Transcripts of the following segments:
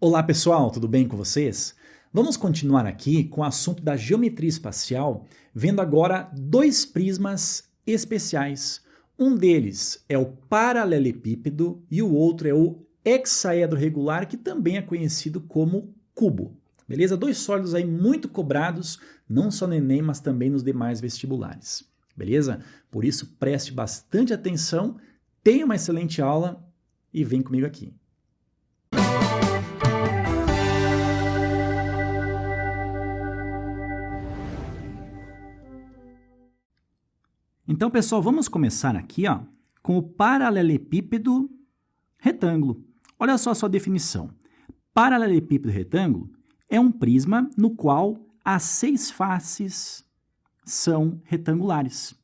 Olá pessoal, tudo bem com vocês? Vamos continuar aqui com o assunto da geometria espacial, vendo agora dois prismas especiais. Um deles é o paralelepípedo e o outro é o hexaedro regular, que também é conhecido como cubo. Beleza? Dois sólidos aí muito cobrados, não só no Enem, mas também nos demais vestibulares. Beleza? Por isso preste bastante atenção, tenha uma excelente aula e vem comigo aqui. Então, pessoal, vamos começar aqui, com o paralelepípedo retângulo. Olha só a sua definição. Paralelepípedo retângulo é um prisma no qual as 6 faces são retangulares.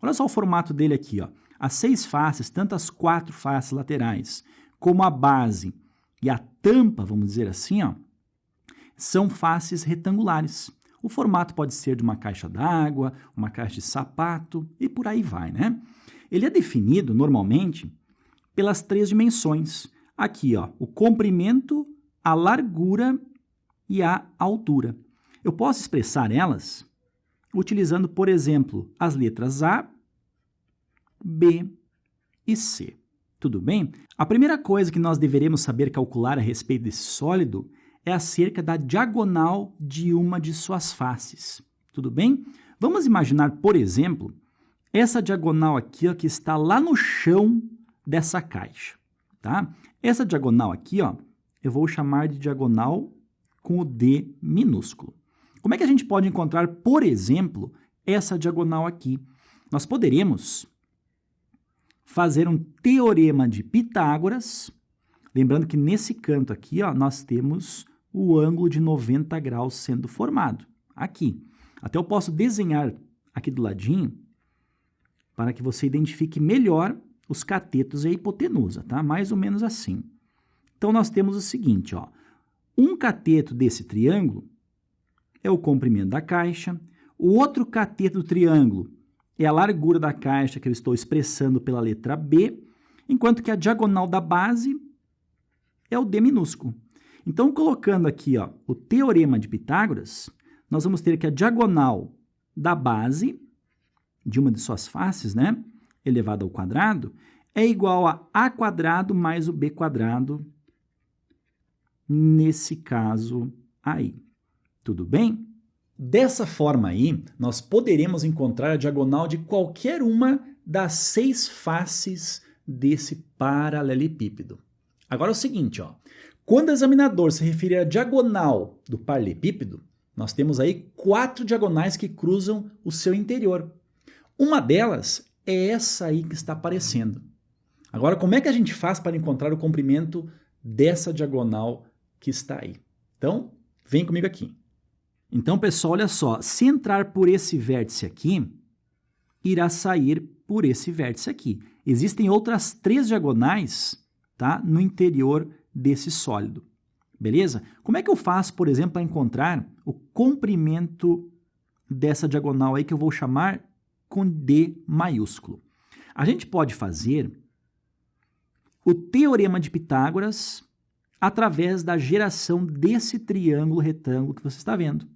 Olha só o formato dele aqui, As 6 faces, tanto as 4 faces laterais, como a base e a tampa, vamos dizer assim, são faces retangulares. O formato pode ser de uma caixa d'água, uma caixa de sapato e por aí vai, né? Ele é definido, normalmente, pelas 3 dimensões. Aqui, o comprimento, a largura e a altura. Eu posso expressar elas utilizando, por exemplo, as letras A, B e C. Tudo bem? A primeira coisa que nós deveremos saber calcular a respeito desse sólido é acerca da diagonal de uma de suas faces. Tudo bem? Vamos imaginar, por exemplo, essa diagonal aqui, que está lá no chão dessa caixa, tá? Essa diagonal aqui, eu vou chamar de diagonal com o D minúsculo. Como é que a gente pode encontrar, por exemplo, essa diagonal aqui? Nós poderemos fazer um teorema de Pitágoras, lembrando que nesse canto aqui, nós temos o ângulo de 90 graus sendo formado, aqui. Até eu posso desenhar aqui do ladinho, para que você identifique melhor os catetos e a hipotenusa, tá? Mais ou menos assim. Então, nós temos o seguinte, um cateto desse triângulo é o comprimento da caixa, o outro cateto do triângulo é a largura da caixa, que eu estou expressando pela letra B, enquanto que a diagonal da base é o D minúsculo. Então, colocando aqui o teorema de Pitágoras, nós vamos ter que a diagonal da base, de uma de suas faces, né, elevado ao quadrado, é igual a A quadrado mais o B quadrado, nesse caso aí. Tudo bem? Dessa forma aí, nós poderemos encontrar a diagonal de qualquer uma das 6 faces desse paralelepípedo. Agora é o seguinte, quando o examinador se referir à diagonal do paralelepípedo, nós temos aí 4 diagonais que cruzam o seu interior. Uma delas é essa aí que está aparecendo. Agora, como é que a gente faz para encontrar o comprimento dessa diagonal que está aí? Então, vem comigo aqui. Então, pessoal, olha só. Se entrar por esse vértice aqui, irá sair por esse vértice aqui. Existem outras 3 diagonais, tá, no interior desse sólido. Beleza? Como é que eu faço, por exemplo, para encontrar o comprimento dessa diagonal aí que eu vou chamar com D maiúsculo? A gente pode fazer o teorema de Pitágoras através da geração desse triângulo retângulo que você está vendo.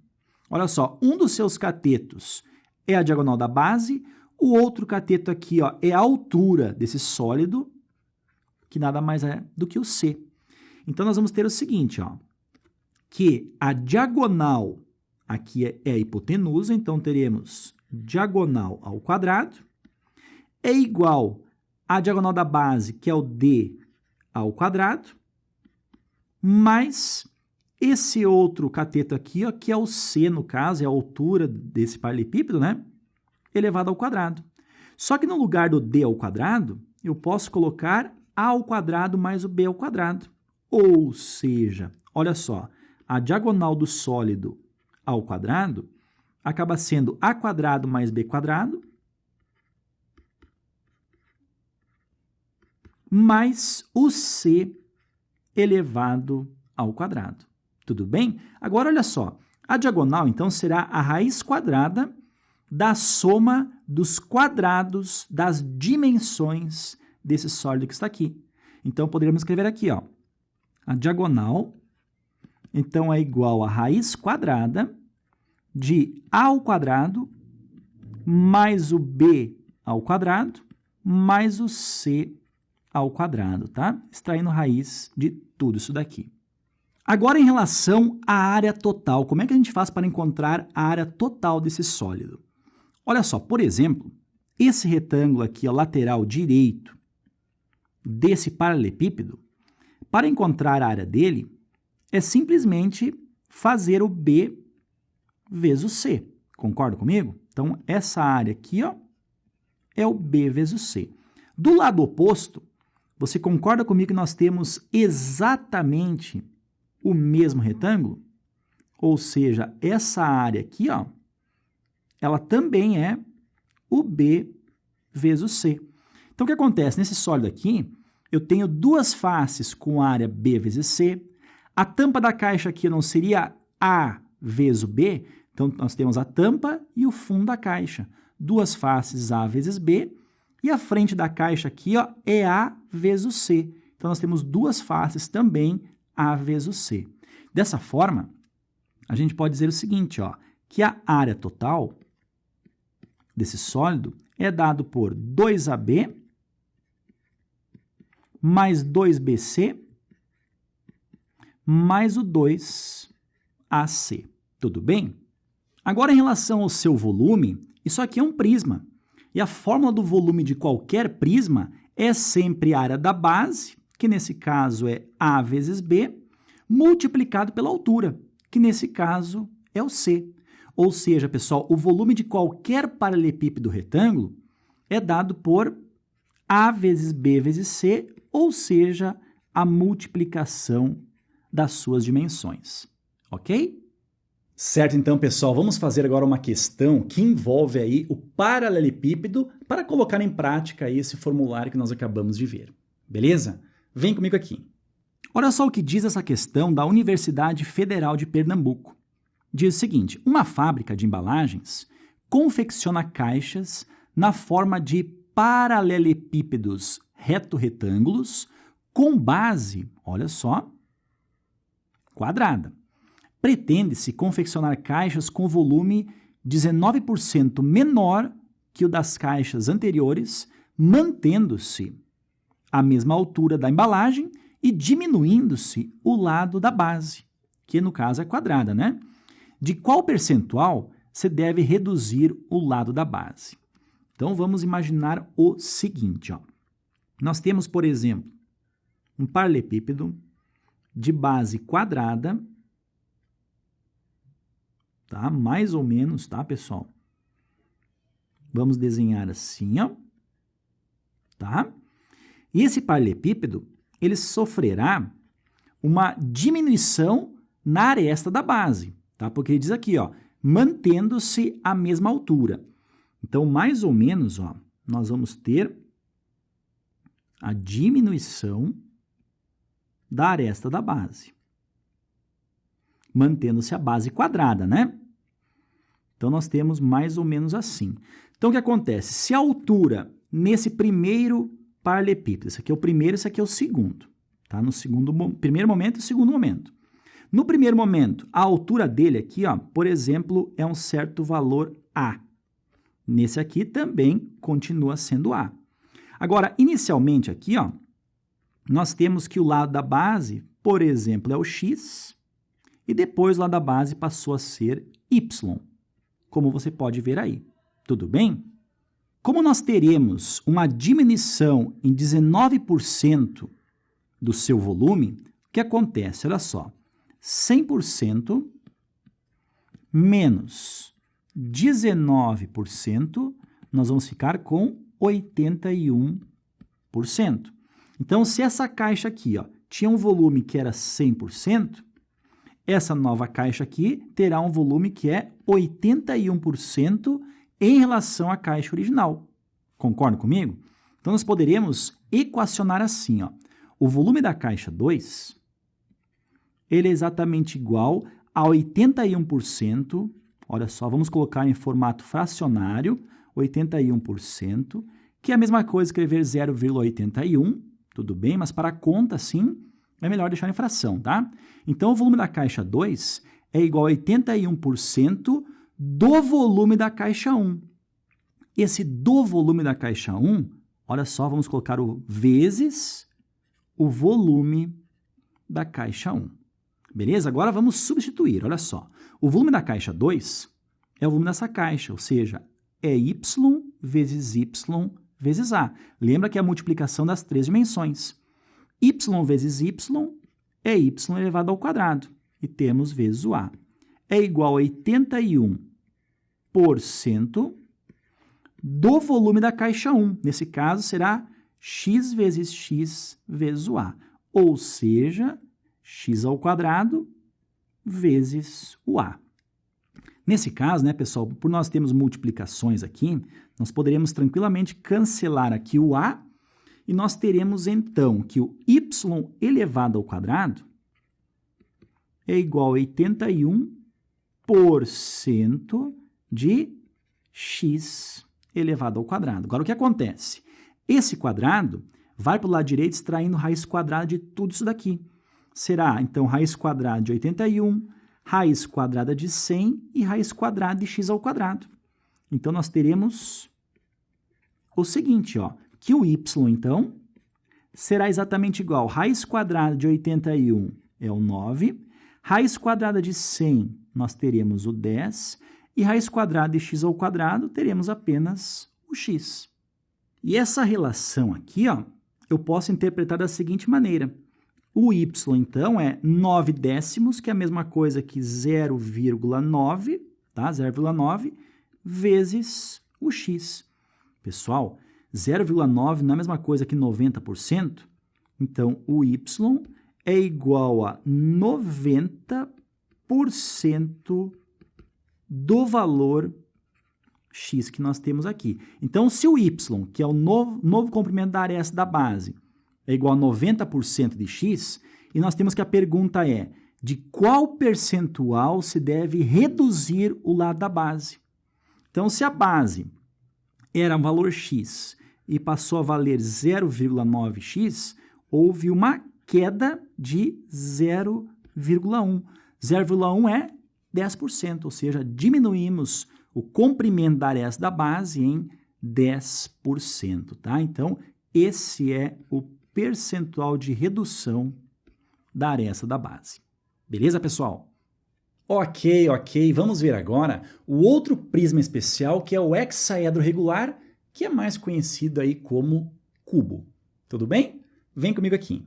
Olha só, um dos seus catetos é a diagonal da base, o outro cateto aqui é a altura desse sólido, que nada mais é do que o C. Então, nós vamos ter o seguinte, que a diagonal aqui é a hipotenusa, então teremos diagonal ao quadrado, é igual à diagonal da base, que é o D ao quadrado, mais esse outro cateto aqui, que é o C, no caso, é a altura desse paralelepípedo, né? Elevado ao quadrado. Só que no lugar do D ao quadrado, eu posso colocar A ao quadrado mais o B ao quadrado. Ou seja, olha só, a diagonal do sólido ao quadrado acaba sendo A quadrado mais B quadrado, mais o C elevado ao quadrado. Tudo bem? Agora, olha só, a diagonal, então, será a raiz quadrada da soma dos quadrados das dimensões desse sólido que está aqui. Então, poderíamos escrever aqui, a diagonal Então, é igual a raiz quadrada de a ao quadrado mais o b ao quadrado mais o c ao quadrado, tá? Extraindo raiz de tudo isso daqui. Agora, em relação à área total, como é que a gente faz para encontrar a área total desse sólido? Olha só, por exemplo, esse retângulo aqui, ó, lateral direito desse paralelepípedo, para encontrar a área dele, é simplesmente fazer o B vezes o C. Concorda comigo? Então, essa área aqui, ó, é o B vezes o C. Do lado oposto, você concorda comigo que nós temos exatamente o mesmo retângulo? Ou seja, essa área aqui, ó, ela também é o B vezes o C. Então, o que acontece? Nesse sólido aqui, eu tenho duas faces com área B vezes C. A tampa da caixa aqui não seria A vezes o B? Então, nós temos a tampa e o fundo da caixa. Duas faces A vezes B. E a frente da caixa aqui, ó, é A vezes o C. Então, nós temos duas faces também A vezes o C. Dessa forma, a gente pode dizer o seguinte, ó, que a área total desse sólido é dado por 2AB mais 2BC mais o 2AC. Tudo bem? Agora, em relação ao seu volume, isso aqui é um prisma. E a fórmula do volume de qualquer prisma é sempre a área da base, que nesse caso é A vezes B, multiplicado pela altura, que nesse caso é o C. Ou seja, pessoal, o volume de qualquer paralelepípedo retângulo é dado por A vezes B vezes C, ou seja, a multiplicação das suas dimensões. Ok? Certo, então, pessoal, vamos fazer agora uma questão que envolve aí o paralelepípedo para colocar em prática aí esse formulário que nós acabamos de ver. Beleza? Vem comigo aqui. Olha só o que diz essa questão da Universidade Federal de Pernambuco. Diz o seguinte: uma fábrica de embalagens confecciona caixas na forma de paralelepípedos reto-retângulos com base, olha só, quadrada. Pretende-se confeccionar caixas com volume 19% menor que o das caixas anteriores, mantendo-se a mesma altura da embalagem e diminuindo-se o lado da base, que no caso é quadrada, né? De qual percentual se deve reduzir o lado da base? Então, vamos imaginar o seguinte, ó. Nós temos, por exemplo, um paralelepípedo de base quadrada, tá? Mais ou menos, tá, pessoal? Vamos desenhar assim, ó. Tá? E esse paralelepípedo, ele sofrerá uma diminuição na aresta da base, tá? Porque ele diz aqui, ó, mantendo-se a mesma altura. Então, mais ou menos, ó, nós vamos ter a diminuição da aresta da base, mantendo-se a base quadrada, né? Então, nós temos mais ou menos assim. Então, o que acontece? Se a altura nesse primeiro paralelepípedo, esse aqui é o primeiro, esse aqui é o segundo, tá? No primeiro momento e segundo momento. No primeiro momento, a altura dele aqui, ó, por exemplo, é um certo valor A. Nesse aqui também continua sendo A. Agora, inicialmente aqui, ó, nós temos que o lado da base, por exemplo, é o X, e depois o lado da base passou a ser Y, como você pode ver aí. Tudo bem? Como nós teremos uma diminuição em 19% do seu volume, o que acontece? Olha só, 100% menos 19%, nós vamos ficar com 81%. Então, se essa caixa aqui, ó, tinha um volume que era 100%, essa nova caixa aqui terá um volume que é 81% em relação à caixa original. Concorda comigo? Então, nós poderemos equacionar assim, ó. O volume da caixa 2, ele é exatamente igual a 81%, olha só, vamos colocar em formato fracionário, 81%, que é a mesma coisa escrever 0,81, tudo bem? Mas para a conta, sim, é melhor deixar em fração, tá? Então, o volume da caixa 2 é igual a 81% do volume da caixa 1. Esse do volume da caixa 1, olha só, vamos colocar o vezes o volume da caixa 1. Beleza? Agora vamos substituir, olha só. O volume da caixa 2 é o volume dessa caixa, ou seja, é y vezes A. Lembra que é a multiplicação das 3 dimensões. Y vezes y é y elevado ao quadrado. E temos vezes o A. É igual a 81% do volume da caixa 1. Nesse caso, será x vezes o A. Ou seja, x ao quadrado vezes o A. Nesse caso, né, pessoal, por nós termos multiplicações aqui, nós poderemos tranquilamente cancelar aqui o A e nós teremos, então, que o y elevado ao quadrado é igual a 81% de x elevado ao quadrado. Agora, o que acontece? Esse quadrado vai para o lado direito extraindo raiz quadrada de tudo isso daqui. Será, então, raiz quadrada de 81, raiz quadrada de 100 e raiz quadrada de x ao quadrado. Então, nós teremos o seguinte, ó, que o y, então, será exatamente igual a raiz quadrada de 81 é o 9, raiz quadrada de 100 nós teremos o 10 e raiz quadrada de x ao quadrado teremos apenas o x. E essa relação aqui, ó, eu posso interpretar da seguinte maneira. O y, então, é 9 décimos, que é a mesma coisa que 0,9, tá? 0,9 vezes o x. Pessoal, 0,9 não é a mesma coisa que 90%? Então, o y é igual a 90% do valor x que nós temos aqui. Então, se o y, que é o novo comprimento da aresta da base, é igual a 90% de x, e nós temos que a pergunta é, de qual percentual se deve reduzir o lado da base? Então, se a base era um valor x e passou a valer 0,9x, houve uma queda de 0,1. 0,1 é 10%, ou seja, diminuímos o comprimento da aresta da base em 10%, tá? Então, esse é o percentual de redução da aresta da base. Beleza, pessoal? Ok. Vamos ver agora o outro prisma especial, que é o hexaedro regular, que é mais conhecido aí como cubo. Tudo bem? Vem comigo aqui.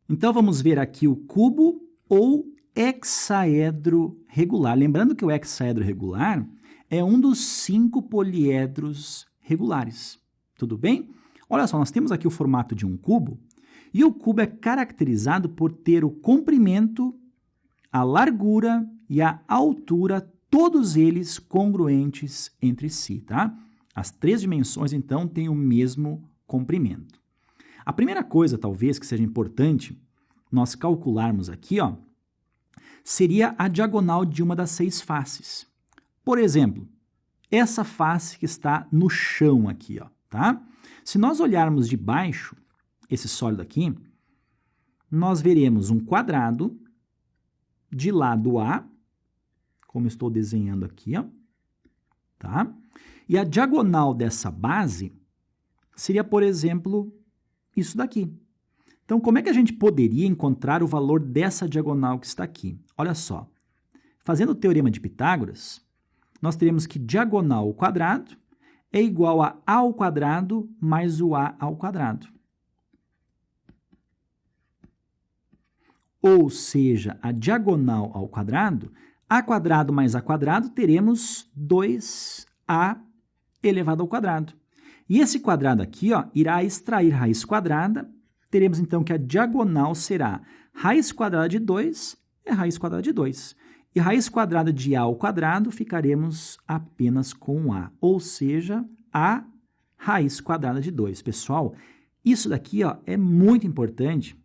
Então, vamos ver aqui o cubo ou hexaedro regular. Lembrando que o hexaedro regular é um dos 5 poliedros regulares. Tudo bem? Olha só, nós temos aqui o formato de um cubo, e o cubo é caracterizado por ter o comprimento, a largura e a altura, todos eles congruentes entre si, tá? As 3 dimensões, então, têm o mesmo comprimento. A primeira coisa, talvez, que seja importante nós calcularmos aqui, ó, seria a diagonal de uma das 6 faces. Por exemplo, essa face que está no chão aqui, ó, tá? Se nós olharmos de baixo, esse sólido aqui, nós veremos um quadrado de lado A, como estou desenhando aqui, ó, tá? E a diagonal dessa base seria, por exemplo, isso daqui. Então, como é que a gente poderia encontrar o valor dessa diagonal que está aqui? Olha só, fazendo o teorema de Pitágoras, nós teremos que diagonal ao quadrado é igual a ao quadrado mais o a ao quadrado. Ou seja, a diagonal ao quadrado, a quadrado mais a quadrado, teremos 2a elevado ao quadrado. E esse quadrado aqui, ó, irá extrair raiz quadrada. Teremos, então, que a diagonal será raiz quadrada de 2 é raiz quadrada de 2. E raiz quadrada de a ao quadrado ficaremos apenas com a, ou seja, a raiz quadrada de 2. Pessoal, isso daqui, ó, é muito importante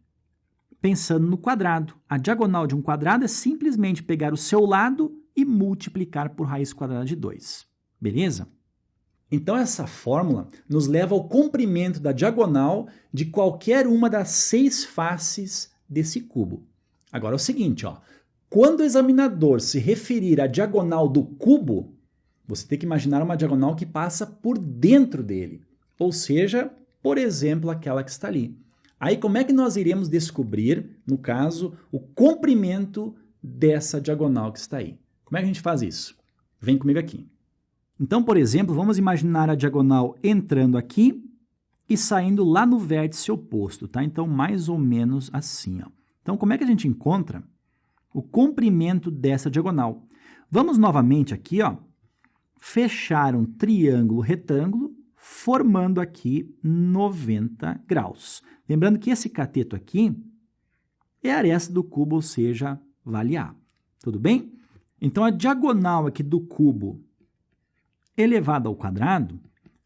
pensando no quadrado. A diagonal de um quadrado é simplesmente pegar o seu lado e multiplicar por raiz quadrada de 2. Beleza? Então, essa fórmula nos leva ao comprimento da diagonal de qualquer uma das 6 faces desse cubo. Agora é o seguinte, ó, quando o examinador se referir à diagonal do cubo, você tem que imaginar uma diagonal que passa por dentro dele, ou seja, por exemplo, aquela que está ali. Aí como é que nós iremos descobrir, no caso, o comprimento dessa diagonal que está aí? Como é que a gente faz isso? Vem comigo aqui. Então, por exemplo, vamos imaginar a diagonal entrando aqui e saindo lá no vértice oposto, tá? Então, mais ou menos assim, ó. Então, como é que a gente encontra o comprimento dessa diagonal? Vamos novamente aqui, ó, fechar um triângulo retângulo, formando aqui 90 graus. Lembrando que esse cateto aqui é a aresta do cubo, ou seja, vale A. Tudo bem? Então, a diagonal aqui do cubo elevado ao quadrado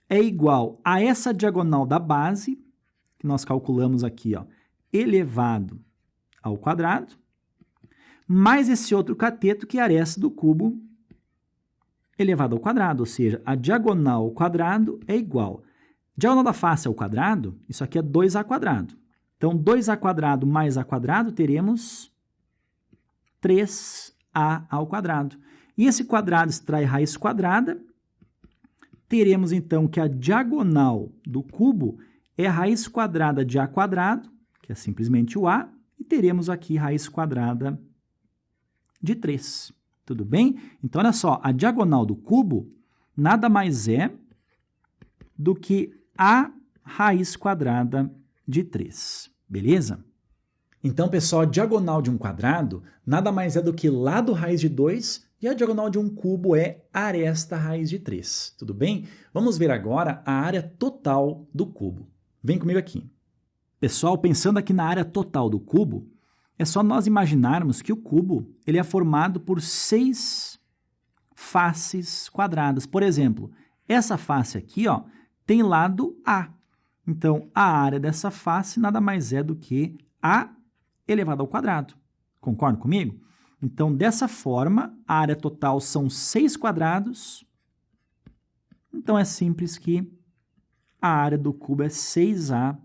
é igual a essa diagonal da base, que nós calculamos aqui, ó, elevado ao quadrado, mais esse outro cateto que é a aresta do cubo elevado ao quadrado, ou seja, a diagonal ao quadrado é igual. Diagonal da face ao quadrado, isso aqui é 2a quadrado. Então, 2a quadrado mais a quadrado, teremos 3a ao quadrado. E esse quadrado extrai raiz quadrada, teremos então que a diagonal do cubo é a raiz quadrada de a quadrado, que é simplesmente o a, e teremos aqui raiz quadrada de 3. Tudo bem? Então, olha só, a diagonal do cubo nada mais é do que a raiz quadrada de 3. Beleza? Então, pessoal, a diagonal de um quadrado nada mais é do que lado raiz de 2 e a diagonal de um cubo é aresta raiz de 3. Tudo bem? Vamos ver agora a área total do cubo. Vem comigo aqui. Pessoal, pensando aqui na área total do cubo, é só nós imaginarmos que o cubo ele é formado por 6 faces quadradas. Por exemplo, essa face aqui, ó, tem lado A. Então, a área dessa face nada mais é do que A elevado ao quadrado. Concorda comigo? Então, dessa forma, a área total são 6 quadrados. Então, é simples que a área do cubo é 6A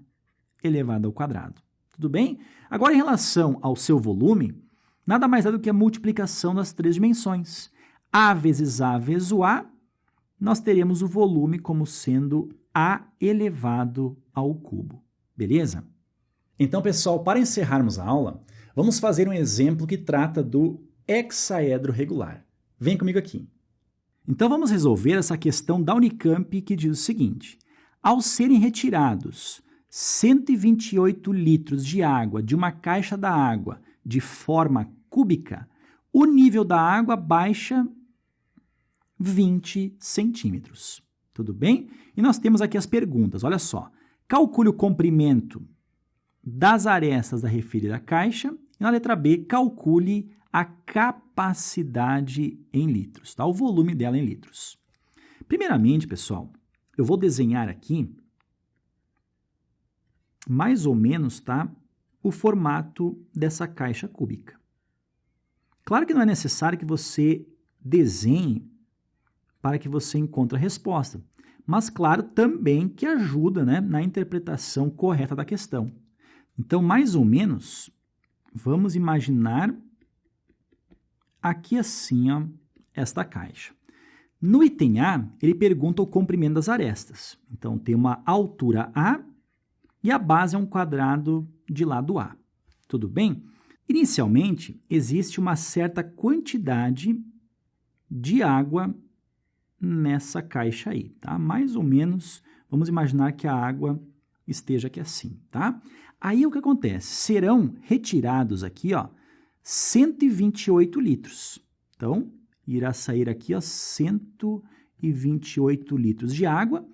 elevado ao quadrado. Tudo bem? Agora, em relação ao seu volume, nada mais é do que a multiplicação das 3 dimensões. A vezes o A, nós teremos o volume como sendo A elevado ao cubo. Beleza? Então, pessoal, para encerrarmos a aula, vamos fazer um exemplo que trata do hexaedro regular. Vem comigo aqui. Então, vamos resolver essa questão da Unicamp que diz o seguinte: ao serem retirados 128 litros de água de uma caixa da água de forma cúbica, o nível da água baixa 20 centímetros. Tudo bem? E nós temos aqui as perguntas. Olha só. Calcule o comprimento das arestas da referida caixa. E na letra B, calcule a capacidade em litros, tá? O volume dela em litros. Primeiramente, pessoal, eu vou desenhar aqui mais ou menos, tá, o formato dessa caixa cúbica. Claro que não é necessário que você desenhe para que você encontre a resposta, mas claro também que ajuda, né, na interpretação correta da questão. Então, mais ou menos, vamos imaginar aqui assim, ó, esta caixa. No item A, ele pergunta o comprimento das arestas. Então, tem uma altura A e a base é um quadrado de lado A. Tudo bem? Inicialmente, existe uma certa quantidade de água nessa caixa aí, tá? Mais ou menos, vamos imaginar que a água esteja aqui assim, tá? Aí o que acontece? Serão retirados aqui, ó, 128 litros. Então, irá sair aqui, ó, 128 litros de água.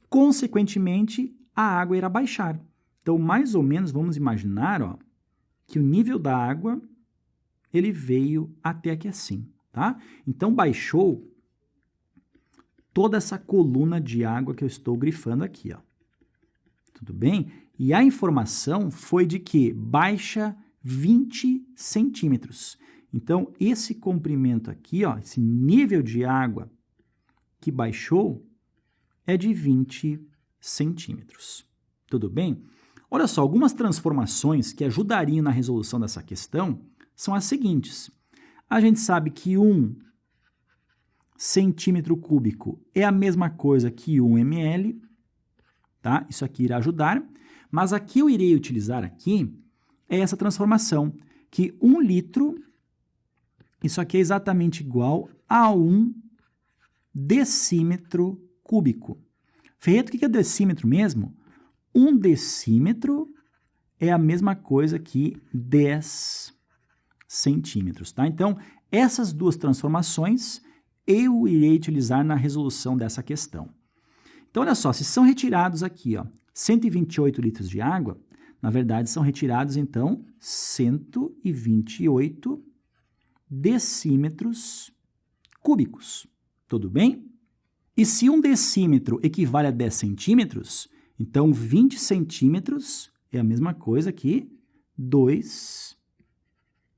Consequentemente, a água irá baixar. Então, mais ou menos, vamos imaginar, ó, que o nível da água, ele veio até aqui assim, tá? Então, baixou toda essa coluna de água que eu estou grifando aqui, ó. Tudo bem? E a informação foi de que baixa 20 centímetros. Então, esse comprimento aqui, ó, esse nível de água que baixou é de 20 centímetros. Tudo bem? Olha só, algumas transformações que ajudariam na resolução dessa questão são as seguintes. A gente sabe que 1 centímetro cúbico é a mesma coisa que 1 ml, tá? Isso aqui irá ajudar, mas aqui eu irei utilizar aqui é essa transformação, que 1 litro, isso aqui é exatamente igual a 1 decímetro cúbico. Ferreto, o que é decímetro mesmo? 1 decímetro é a mesma coisa que 10 centímetros, tá? Então, essas duas transformações eu irei utilizar na resolução dessa questão. Então, olha só, se são retirados aqui, ó, 128 litros de água, na verdade são retirados, então, 128 decímetros cúbicos. Tudo bem? E se 1 decímetro equivale a 10 centímetros, então 20 centímetros é a mesma coisa que 2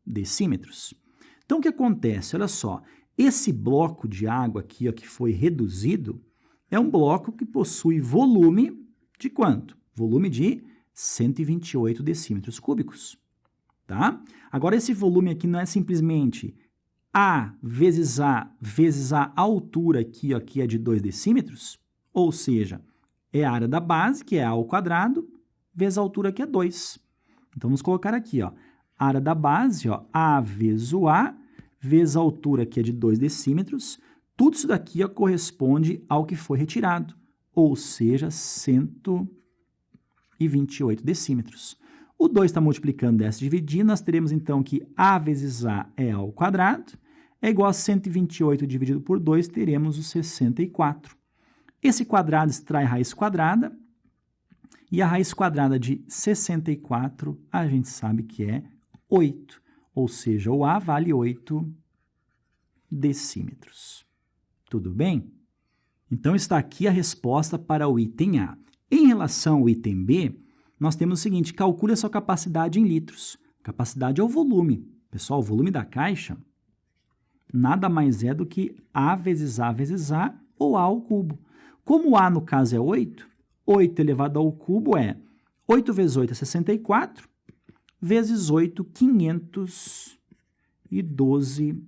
decímetros. Então, o que acontece? Olha só, esse bloco de água aqui, ó, que foi reduzido, é um bloco que possui volume de quanto? Volume de 128 decímetros cúbicos. Tá? Agora, esse volume aqui não é simplesmente A vezes a altura aqui, ó, que é de 2 decímetros, ou seja, é a área da base, que é A ao quadrado, vezes a altura, que é 2. Então, vamos colocar aqui, ó, a área da base, ó, A vezes o A, vezes a altura, que é de 2 decímetros. Tudo isso daqui, ó, corresponde ao que foi retirado, ou seja, 128 decímetros. O 2 está multiplicando 10 dividindo, nós teremos então que A vezes A é A ao quadrado, é igual a 128 dividido por 2, teremos o 64. Esse quadrado extrai raiz quadrada, e a raiz quadrada de 64, a gente sabe que é 8, ou seja, o A vale 8 decímetros. Tudo bem? Então, está aqui a resposta para o item A. Em relação ao item B, nós temos o seguinte, calcule a sua capacidade em litros. Capacidade é o volume. Pessoal, o volume da caixa nada mais é do que A vezes A vezes A, ou A ao cubo. Como A, no caso, é 8, 8 elevado ao cubo é 8 vezes 8 é 64, vezes 8, 512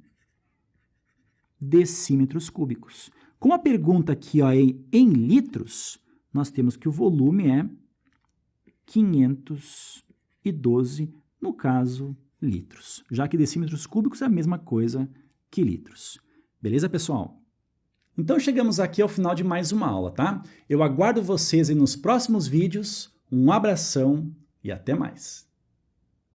decímetros cúbicos. Com a pergunta aqui, ó, em litros, nós temos que o volume é 512, no caso, litros. Já que decímetros cúbicos é a mesma coisa que litros. Beleza, pessoal? Então, chegamos aqui ao final de mais uma aula, tá? Eu aguardo vocês aí nos próximos vídeos. Um abração e até mais!